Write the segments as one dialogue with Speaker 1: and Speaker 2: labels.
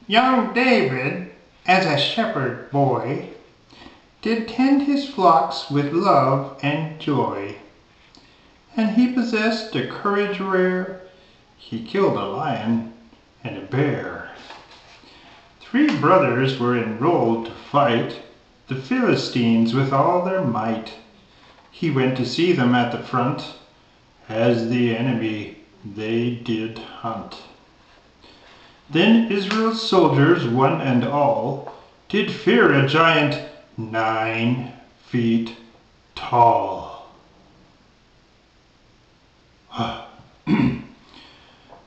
Speaker 1: Young David, as a shepherd boy, did tend his flocks with love and joy. And he possessed a courage rare. He killed a lion and a bear. 3 brothers were enrolled to fight the Philistines with all their might. He went to see them at the front, as the enemy they did hunt. Then Israel's soldiers, one and all, did fear a giant 9 feet tall.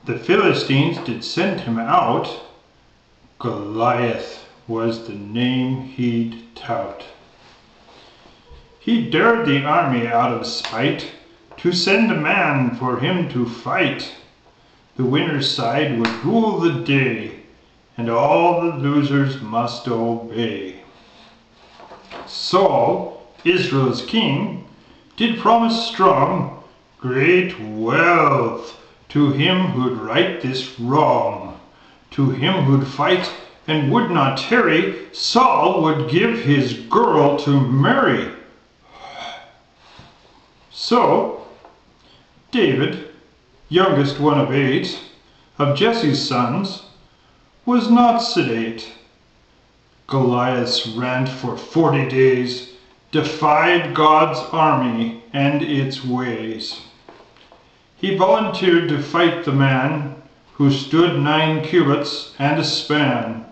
Speaker 1: The Philistines did send him out. Goliath was the name he'd tout. He dared the army out of spite to send a man for him to fight. The winner's side would rule the day, and all the losers must obey. Saul, Israel's king, did promise strong, great wealth to him who'd right this wrong. To him who'd fight and would not tarry, Saul would give his girl to marry. So, David, youngest one of 8, of Jesse's sons, was not sedate. Goliath's rant for 40 days defied God's army and its ways. He volunteered to fight the man who stood 9 cubits and a span.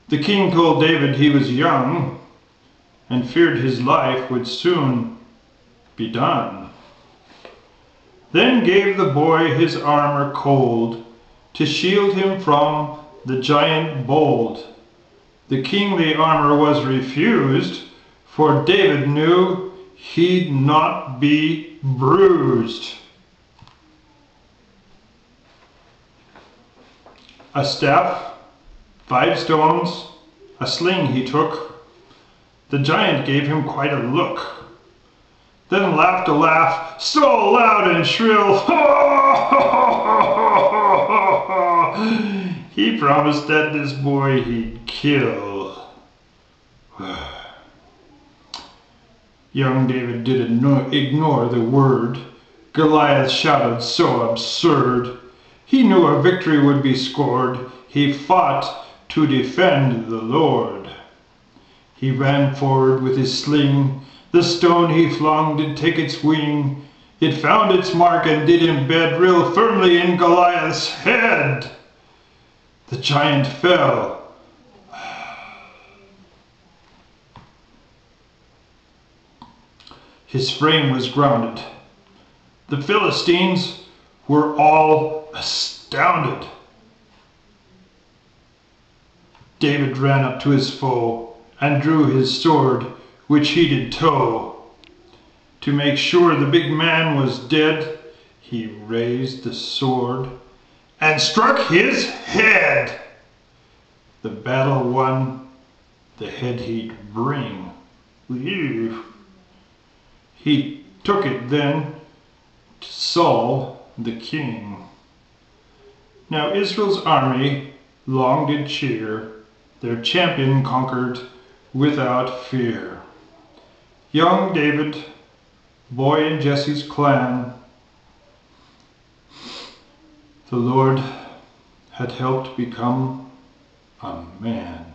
Speaker 1: The king told David he was young and feared his life would soon be done. Then gave the boy his armor cold to shield him from the giant bold. The kingly armor was refused, for David knew he'd not be bruised. A staff, 5 stones, a sling he took. The giant gave him quite a look, then laughed a laugh so loud and shrill. He promised that this boy he'd kill. Young David did ignore the word Goliath shouted so absurd. He knew a victory would be scored. He fought to defend the Lord. He ran forward with his sling. The stone he flung did take its wing. It found its mark and did embed real firmly in Goliath's head. The giant fell. His frame was grounded. The Philistines were all astounded. David ran up to his foe and drew his sword, which he did tow. To make sure the big man was dead, he raised the sword and struck his head. The battle won, the head he'd bring. He took it then to Saul the king. Now Israel's army long did cheer, their champion conquered without fear. Young David, boy in Jesse's clan, the Lord had helped become a man.